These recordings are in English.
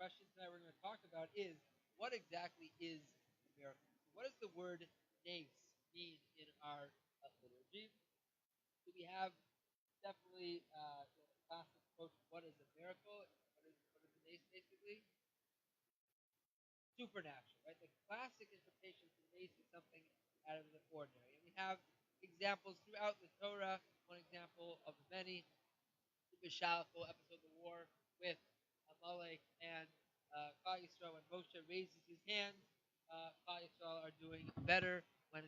question tonight we're going to talk about is what exactly is a miracle? What does the word nace mean in our liturgy? So we have definitely a classic approach. What is a miracle? What is a nace basically? Supernatural, right? The classic interpretation of nace is something out of the ordinary. And we have examples throughout the Torah. One example of the many, the Mishalko episode of the war with Amalek and Klal Yisrael. When Moshe raises his hands, Klal Yisrael are doing better. When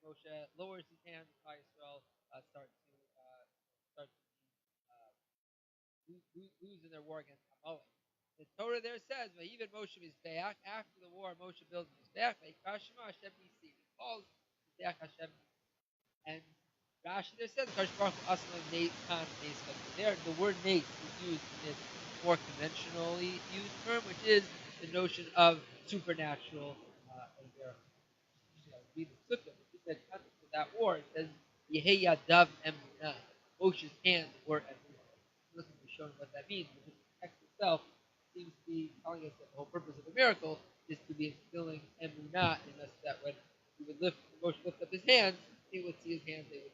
Moshe lowers his hands, Klal Yisrael start to lose in their war against Amalek. The Torah there says, "Vayiven Moshe Mizbeach." After the war, Moshe builds Mizbeach. Vayikashima Hashem Nisi. He calls Mizbeach Hashem. And Rashi there says, "Kadosh Baruch Hu Asma Kan Nes." There, the word "nes" is used in its more conventionally used term, which is the notion of supernatural miracles. Read the Sukkah. The context of that war it says, "Yehei Yadav Emunah." Moshe's hands were emunah. Looking to show what that means, but the text itself seems to be telling us that the whole purpose of the miracle is to be instilling emunah in us, that when he would Moshe lift up his hands, he would see his hands. They would.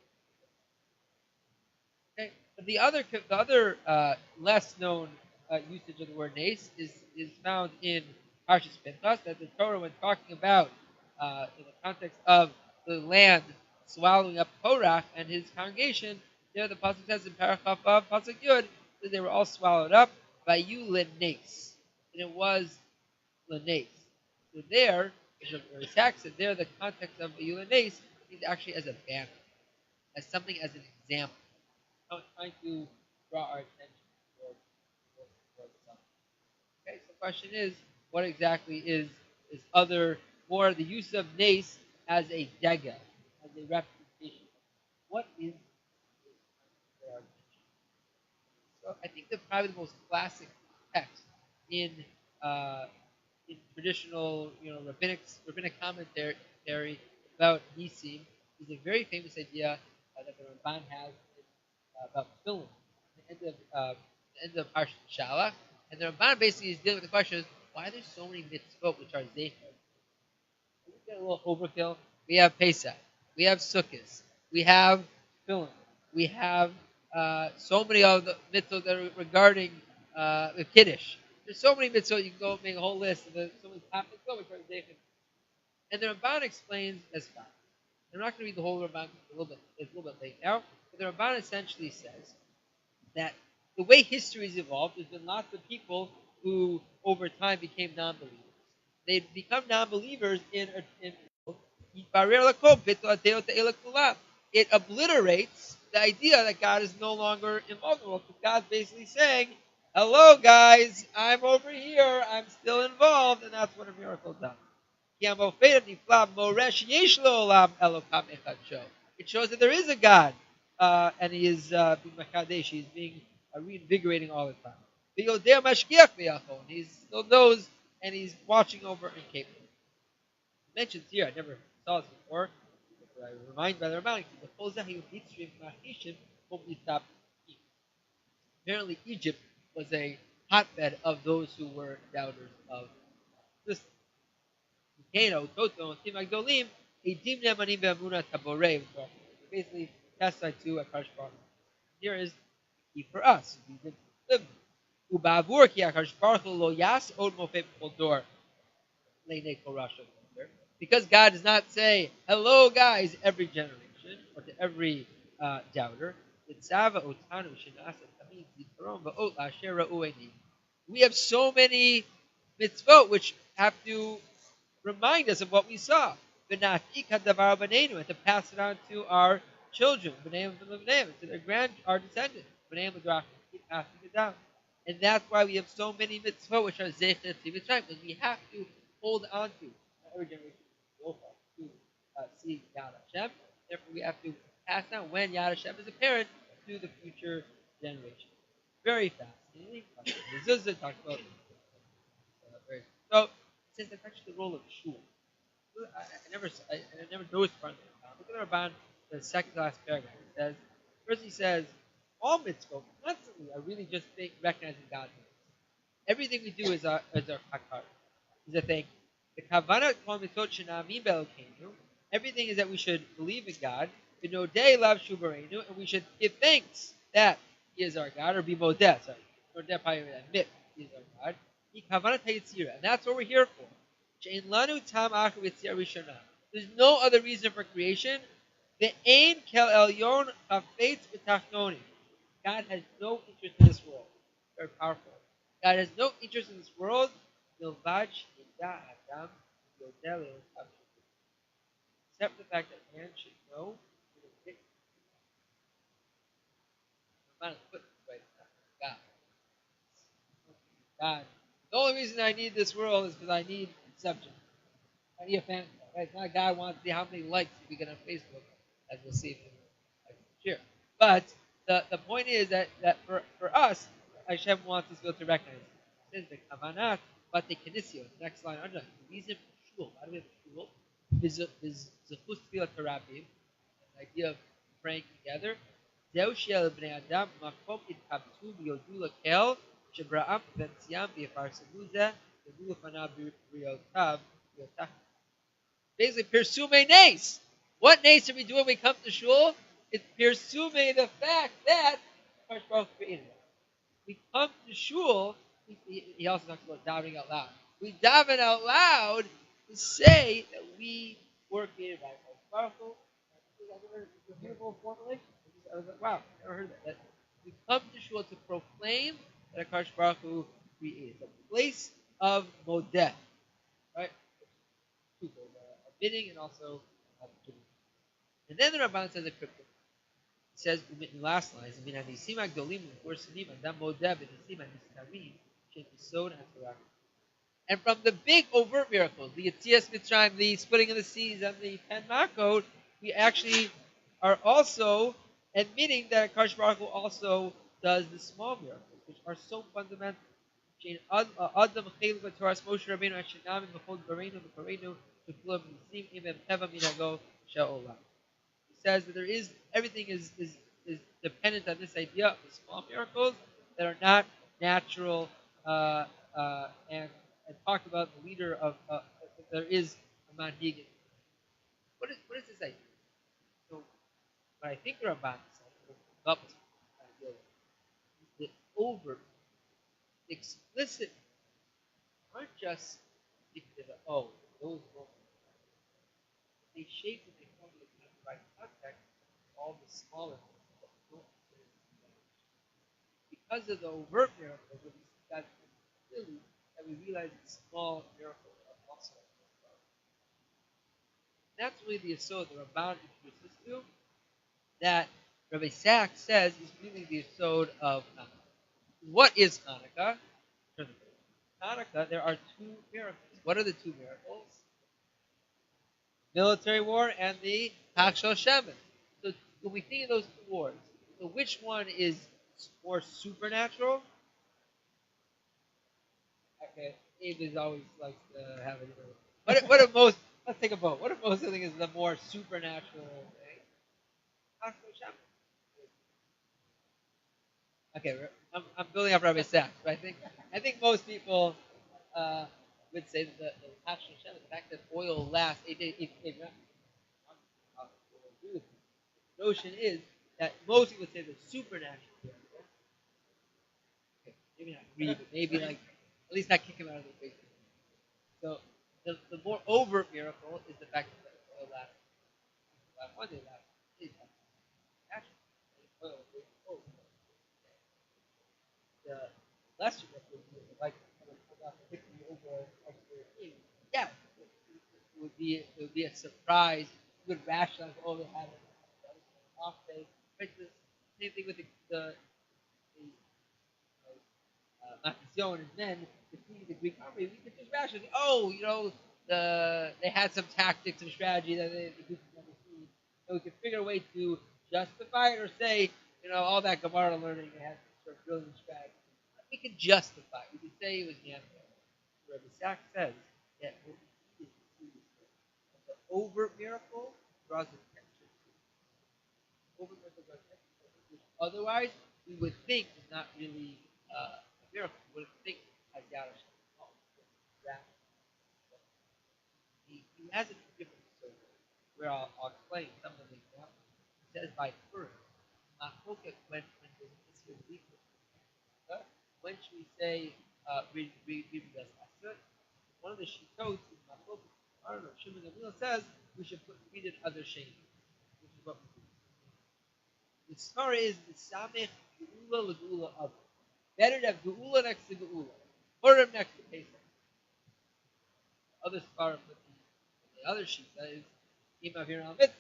Okay, but the other less known usage of the word nace is found in Parshas Pinchas, that the Torah, when talking about in the context of the land swallowing up Korach and his congregation, there the pasuk says in Parachav pasuk Yud that they were all swallowed up by you lenace, and it was lenace. So there, the text said there, the context of you lenace is actually as a banner, as something as an example. Trying to draw our attention towards something. Okay, so the question is, what exactly is other, more the use of nace as a dega, as a representation? What is draw our attention? So I think that probably the most classic text in uh, in traditional, rabbinic commentary about Nisim is a very famous idea that the Ramban has about film. The end of Parshat Shalach, and the Ramban basically is dealing with the question: why are there so many mitzvot which are zecher? We get a little overkill. We have Pesach, we have Sukkot, we have film, we have so many of the mitzvot that are regarding the Kiddush. There's so many mitzvot you can go make a whole list of so many top mitzvot which are zecher. And the Ramban explains as follows. I'm not going to read the whole Ramban. It's a little bit late now. But the Ramban essentially says that the way history has evolved, there's been lots of people who, over time, became non-believers. They become non-believers it obliterates the idea that God is no longer involved in the world. Because God's basically saying, "Hello, guys, I'm over here. I'm still involved," and that's what a miracle does. It shows that there is a God, and He is being makadesh. He's being reinvigorating all the time. He still knows, and He's watching over and capable. It mentions here, I never saw this before. I remind by the Rabbi, apparently Egypt was a hotbed of those who were doubters of this. Basically testify to a Kadosh Baruch. Here is the key for us. We did live. Ubavur ki HaKadosh Baruch Hu lo yas od mofei b'chol dor leinei kol rasha. Because God does not say, "Hello, guys," every generation or to every doubter. We have so many mitzvot which have to remind us of what we saw. And to pass it on to our children, to their our descendants. Keep passing it down. And that's why we have so many mitzvot which are zecher tzivit, because we have to hold on to every generation to see Yad Hashem. Therefore, we have to pass down when Yad Hashem is apparent to the future generation. Very fascinating. The talks about so it says that's actually the role of shul. I never noticed front of it. Look at the Ramban, the second to last paragraph. It says, first he says, all mitzvot constantly are really just recognizing God's names. Everything we do is our hakar, is a thing. The kavanah kol mitzvot shena'amin be'elokeinu. Everything is that we should believe in God. V'nodei lav shu bareinu, and we should give thanks that He is our God, or be modeh. Sorry, nodeh probably admit He is our God. He kavanah hayitzira, and that's what we're here for. She'ein lanu tam acher v'yitzira rishona. There's no other reason for creation. The ain kel elyon chafetz v'tachnonim. God has no interest in this world. Very powerful. God has no interest in this world. Milvad sh'nida adam yodeh le'otav. Except the fact that man should know that I'm not put this way, God. God. The only reason I need this world is because I need subject. I need a fan club. Right? It's not God wants to see how many likes we get on Facebook, as we'll see next year. But the point is that for us, Hashem wants us to be able to recognize it. It says the kavanat, but the kinisio. The next line under the reason for shul. Why do we have shul? Is zechus tefillah to Rabbi, the idea of praying together. Zeu shel bnei adam makom itkabtu v'yodu lakel shebra'am v'tziam v'yafarsamu zeh v'yodu lefanav b'riotav v'yotach. Basically, pirsume nes. What nes are we doing when we come to shul? It's pirsume the fact that Hakadosh Baruch Hu created us. We come to shul. He also talks about davening out loud. We daven out loud to say that we were created by Hakadosh Baruch Hu. It's a beautiful formulation. I was like, wow, I never heard that. We come to shul to proclaim that Hakadosh Baruch Hu created. It's a place of modeh, right? Bidding and also giving. And then the Rabban says a cryptic. It says in the last lines, and from the big overt miracles, the Yetzias Mitzrayim, the splitting of the seas, and the 10 Makot, we actually are also admitting that Hakadosh Baruch Hu also does the small miracles, which are so fundamental. He says that everything is dependent on this idea of the small miracles that are not natural, and talked about the leader of there is a manhig. What is this idea? So what I think the Rabban said, the over explicit aren't just because of those moments. They shape and they form the kind of right context all the smaller things that we don't consider because of the overt miracles that we see that clearly, that we realize the small miracles are also important. That's really the asod the Rabban introduces to, that Rabbi Sachs says is really the asod of Hanukkah. What is Hanukkah? Hanukkah, there are two miracles. What are the two miracles? Military war and the Hakshal Shemen. So when we think of those two wars, so which one is more supernatural? Okay, Abe is always likes to have it. What if most? Let's take a vote. What if most think is the more supernatural thing? Hakshal Shemen. Okay, I'm building up Rabbi Sachs, but I think most people would say that the Hashem Shem, the fact that oil lasts 8 days, the notion is that most people would say the supernatural. Okay, maybe not agree, but maybe like at least not kick him out of the equation. So the more overt miracle is the fact that the oil lasts 1 day, lasts 8 days. Actually, oil is over. The lesser like victory over king. Yeah, it would be a surprise. You would rationalize, oh, they had an off day. Right? The same thing with the Macedon and then defeating the Greek army. We could just rationalize, oh, they had some tactics and strategy that the Greeks never seen. So we could figure a way to justify it or say, all that Gemara learning they had sort of brilliant strategy. We could justify it. We could say it was Yamta. Rabbi Sachs says that what we need is to see the overt miracle draws attention to. Overt miracle draws attention to, which otherwise we would think is not really a miracle. We would think has when should we say read the Esther? One of the shitotes in Machlokas, I don't know, Shimon Gamliel says we should read it other shame, which is what we do. The story is the Samech Geula Legula of. Better to have Geula next to Geula. Purim next to Pesach. Other Sfarim with the other Shita is Imavir al Mitzvah.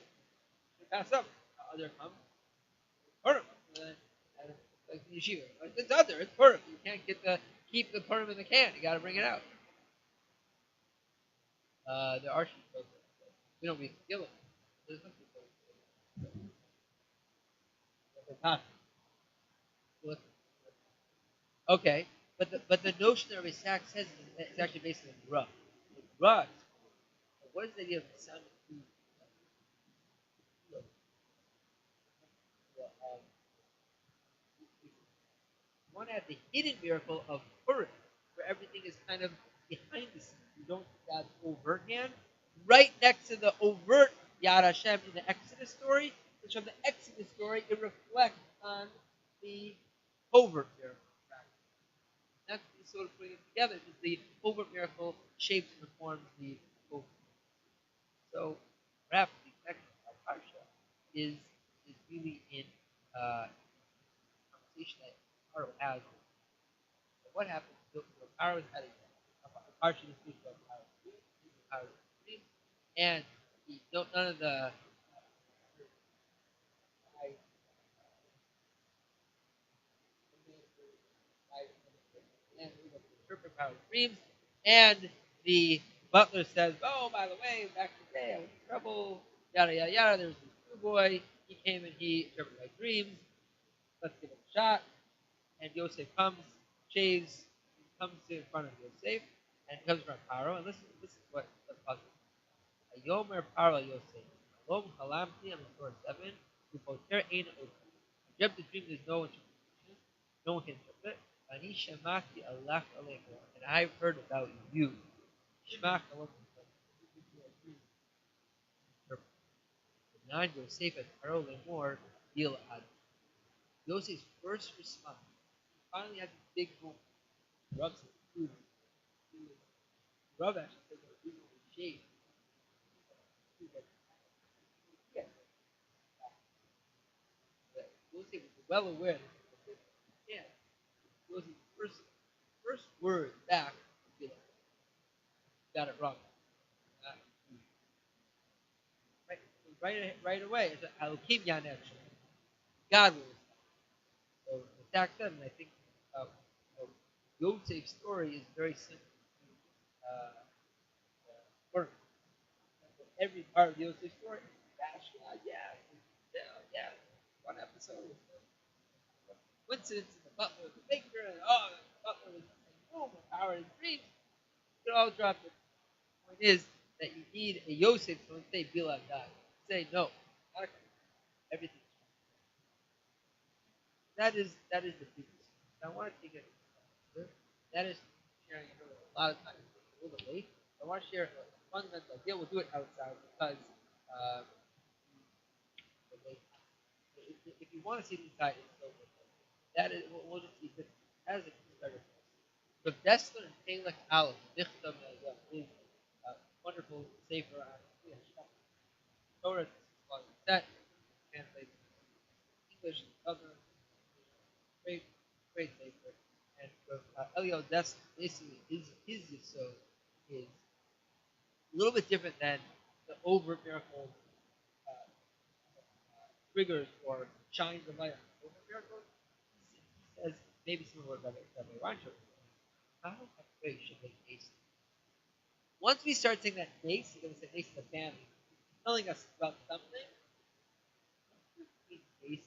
They pass up. Other comes Purim. And like the yeshiva. Like it's other, it's Purim. You can't keep the Purim in the can. You got to bring it out. There are Shitas. We don't read the Gillim. There's nothing to okay, but the notion that Rabbi Sachs says is actually based on the Ra. The Ra, what is the idea of the sound of food? One had the hidden miracle of Purim, where everything is kind of behind the scenes. You don't see God's overt hand. Right next to the overt Yad Hashem in the Exodus story, which from the Exodus story, it reflects on the overt miracle. That's sort of putting it together, because the overt miracle shapes and forms the overt. So perhaps the next parsha is really in conversation that Paro has. What happens? Paro is at a parsha that speaks about Paro's dream, and none of the and interpret Paro's dreams, and the butler says, "Oh, by the way, back in the day, I was in trouble. Yada yada yada. There was this new boy. He came and he interpreted my dreams. Let's give it a shot." And Yosef comes, shaves, comes to in front of Yosef, and comes from Paro. And listen what the puzzle is. Yomer Paro Yosef. Lom Halamti on the Torah 7. Upoter Ein Otam. I dreamt the dream. There's no interpretation. No one can interpret. Ani Shemati Allah Alecho. And I've heard about you. Shemach Allah. Nine Yosef at Paro Lemor Gil Ad. Yosef's first response. He finally had this big moment. Rubs his food. Rub actually says that he was shaved. Yosef was well aware that yeah, Yosef's first word back would be like, got it wrong. Uh, right away, it's Elokim Yanesh. God will respond. So the fact that, and I think Yosef's story is very simple to every part of Yosef's story. Yeah, one episode. Coincidence in the butler was the baker, and the butler was saying, "Oh, my power is dreams." It all dropped. The point is that you need a Yosef to say Bilal died. Say no, not everything. That is the previous. I want to take it. That is sharing a lot of times a little bit late. I want to share a fundamental idea. We'll do it outside because uh, if you want to see the inside, it's so good. That is, we'll just see this as a better. The Dessler and Talek Aleph, Dichtam is wonderful, safer on Torah. That translates English, other great, great safer. And from Elio Dessler, basically his Yisod is a little bit different than the overt miracle triggers or shines the light on overt miracles. He says maybe some of what Rabbi Rancho how should make base. Once we start saying that base, we're going to say base is a family, telling us about something. Base.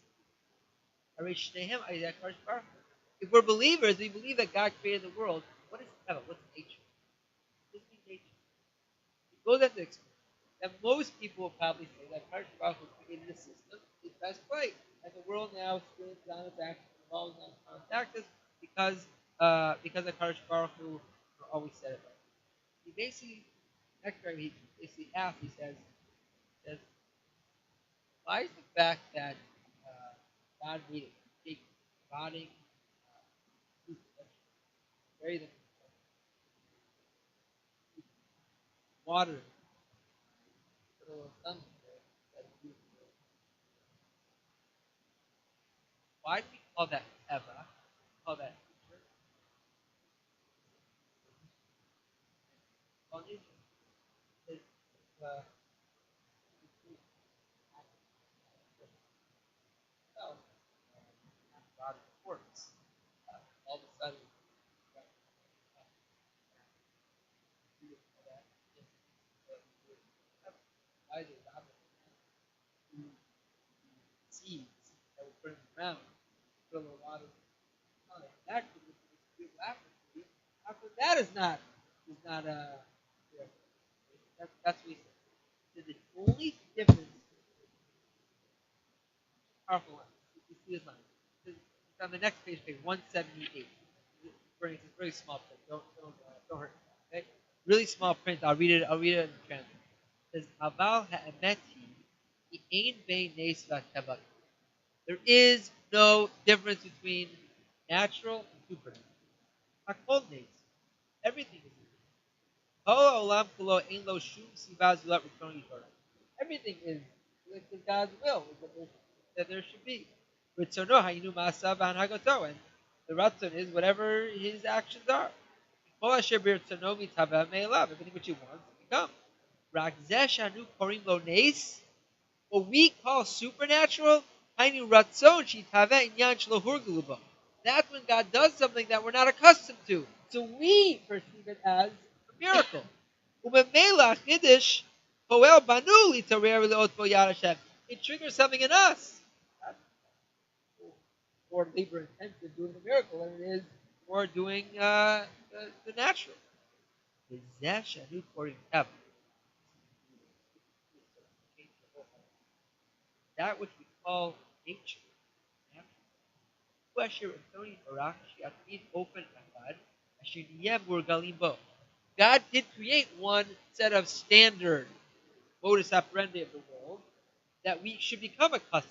If we're believers, we believe that God created the world. What is heaven? What's nature? What does mean nature? It goes into explain. And most people will probably say that Kadosh Baruch Hu created a system, its best way, and the world now spins on its axis, revolves on its axis because the Kadosh Baruch Hu always said it right. He basically, next time he basically asks, he says, why is the fact that God made a big body, bury them in water, put a little sun there. That's beautiful. Why do we call that Eva? Call that nature? Call nature because well, God works. All of a sudden, why does it happen? Seeds that we put in the ground, put a little water on it. That could be this beautiful apple tree. How come that is not that's what he said. So the only difference, powerful line. You see this line. It's on the next page, page 178. It's very small print. Don't hurt yourself. Okay? Really small print. I'll read it in the translation. It says Aval ha'emeti ki ein bein nes v'teva. There is no difference between natural and supernatural. Hakol nes. Everything is Kol olam kulo ein lo shum siva zulat return Torah. Everything is like God's will that there should be. Ritzono hayinu ma'asav v'hanhagato, and the ratzon is whatever his actions are. Kol asher b'ritzono mitaveh me'elav. Everything which he wants to become. Rak zeh shanu korim lo nes. What we call supernatural, hayinu ratzon shitaveh inyan shelo hurgu lubo. That's when God does something that we're not accustomed to. So we perceive it as a miracle. Umemela chiddush poel banu litarer leot bo yad Hashem. It triggers something in us. That's more labor intensive doing the miracle than it is more doing the natural. V'zeh shanu korim teva. That which we call nature. God did create one set of standard modus operandi of the world that we should become accustomed to.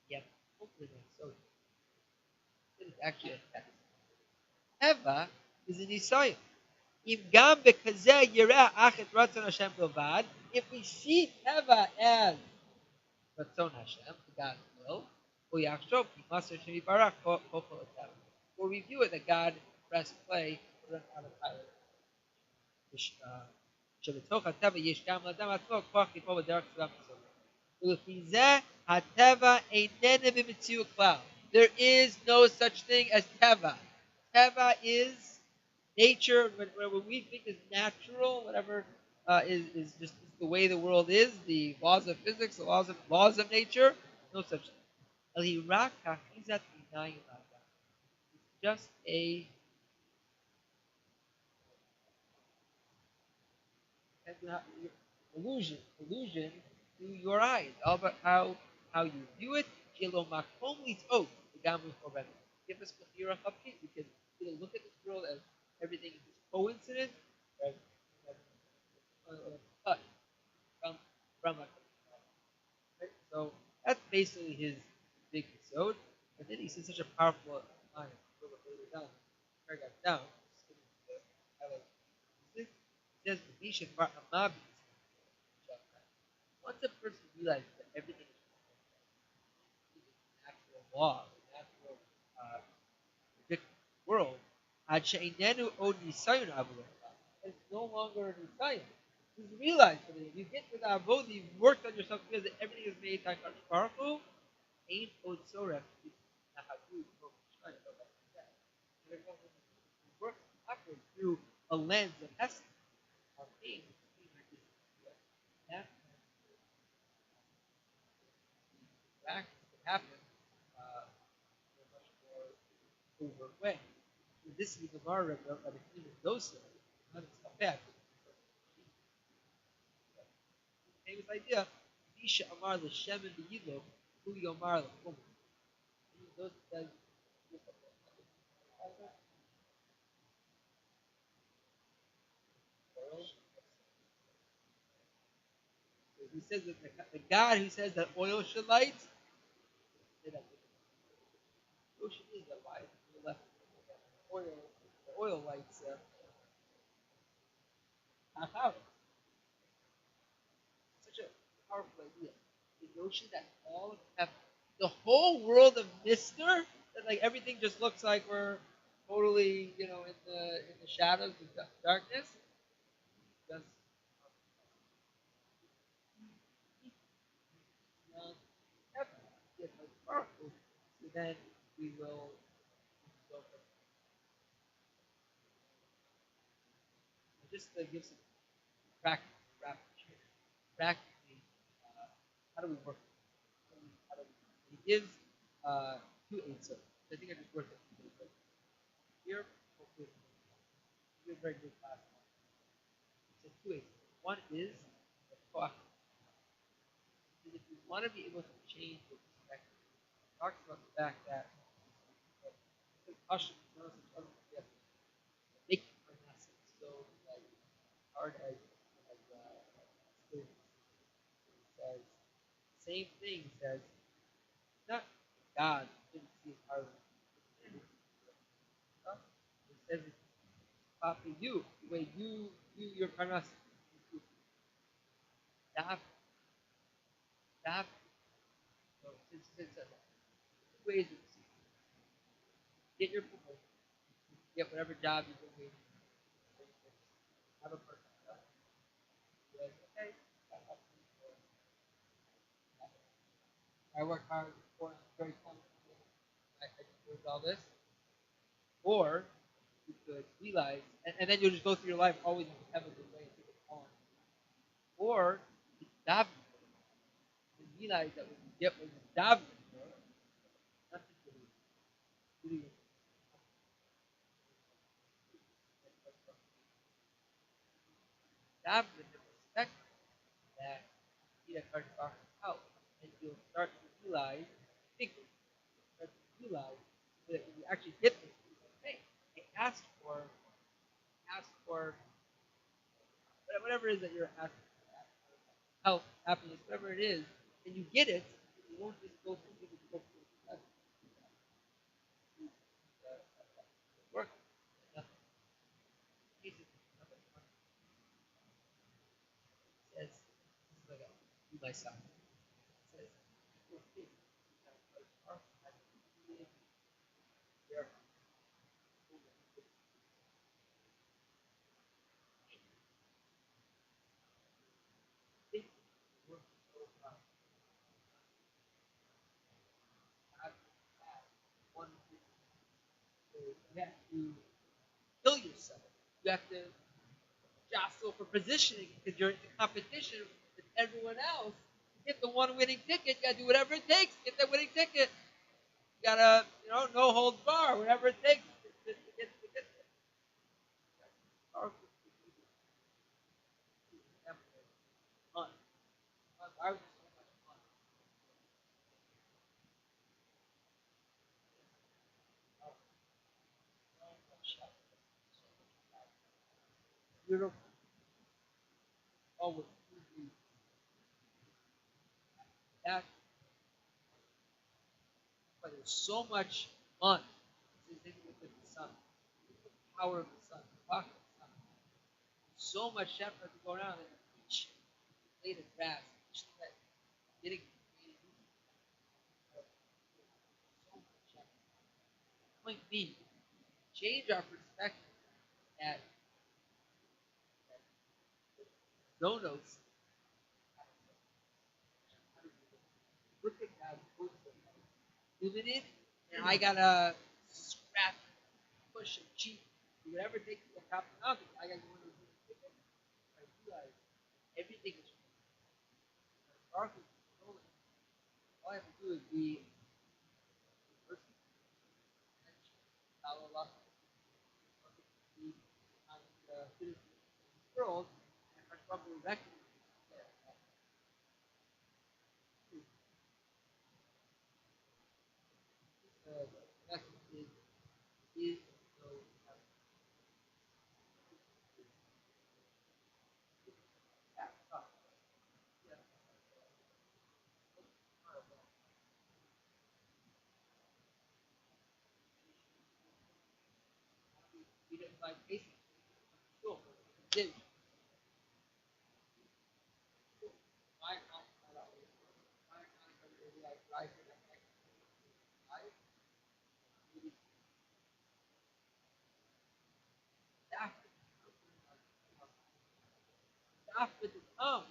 Yet, hopefully not so. It is actually a test. Heva is an Isaiah. If we see Heva as Ratzon Hashem, God's will, or review it that God press play, put it on a pilot. שבתוך הטבע יש גם לאדם עצמו כוח לפעול בדרך סביבה מסוימת. ולפי זה הטבע איננו במציאות כלל. There is no such thing as teva. Teva is nature, what we think is natural, whatever is just the way the world is, the laws of physics, the laws of nature, no such thing. It's just a illusion to your eyes. All about how you view it. Give us we can look at this world as everything is coincidence, right? Cut from right? So that's basically his big episode. And then he says such a powerful line a little bit later down, paragraph down. He says, once a person realizes that everything is natural law, natural predictable world, it's no longer a nisayon. You realize that if you get to the avodah, you've worked on yourself because everything is made by Baruch. Ain't od soref. Work upwards through a lens of essence of pain. That practice can happen in a much more overt way. So this is the Gemara of the King of Dosa, not a fact. Famous idea. Isha Amar l'Shem and B'Yidlo, Hu Yomar l'Chum. Dosa says. He says that the God who says that oil should light, say that ocean is that why the left oil How? Such a powerful idea. The notion that all of have the whole world of Mister, that like everything just looks like we're totally, in the shadows of darkness. Just beyond heaven, yet most powerful. So then we will go from just to give some practice, practically, uh, how do we work? How do we, he gives two answers. I think I just worked it here. Hopefully, it's a very good class. It's two answers. One is the koach. If you want to be able to change your perspective, it talks about the fact that Hashem knows each other. Make parnassus so like hard as it says. Same thing says not God didn't see his heart. It says it's Papa you, the way you your parnassus. Dav, dav. So since two ways of get your promotion, get whatever job you've been waiting for. Have a person. Okay, I work hard for it, I'm very comfortable. I deserve all this. Or you could realize, and then you'll just go through your life always in a good way and take it on. Or it's davening and realize that when you get what you're davening for, nothing really davening the perspective that you need to start out, and you'll start to realize, think, start to realize that when you actually get this, hey, I asked for whatever it is that you're asking for, health, happiness, whatever it is, and you get it, you won't just go through it, you go through it. That's work. Nothing. Jesus, nothing. Says, this is like a be myself. It says, people think that are there, think work so hard, have one thing. So you have to kill yourself. You have to jostle for positioning because you're in competition with everyone else. Get the one winning ticket. You gotta do whatever it takes. Get that winning ticket. You gotta, no holds bar, whatever it takes to get powerful. Fun. I was so much fun. Beautiful. Always. That, but there's so much fun. This is with the sun. The power of the sun. The power of the sun. So much effort to go around and each blade of grass, each thread, getting so much effort. Point B, change our perspective at Zonos. Look at God limited, and I gotta scrap, push, and cheat, do whatever it takes to get top of the mountain. I gotta go into the ticket. I realize everything is darkly controlling. All I have to do is be the person, follow Allah, be on the citizen of this world, and our trouble will recognize that the message is so We didn't like basic. Cool. Did my really like life and life. After the come,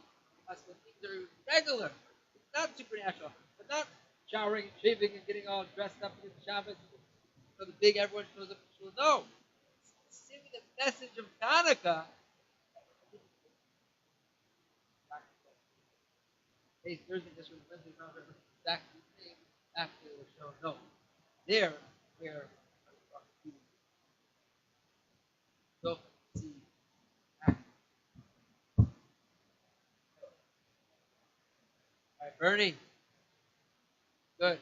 that's when things are regular. It's not supernatural. But not showering and shaving and getting all dressed up for the Shabbos. So the big everyone shows up to shul. No. Singing the message of Hanukkah. Hey, Thursday, this was Wednesday, not exactly the same after the show. No. There, where so see. All right, Bernie. Good.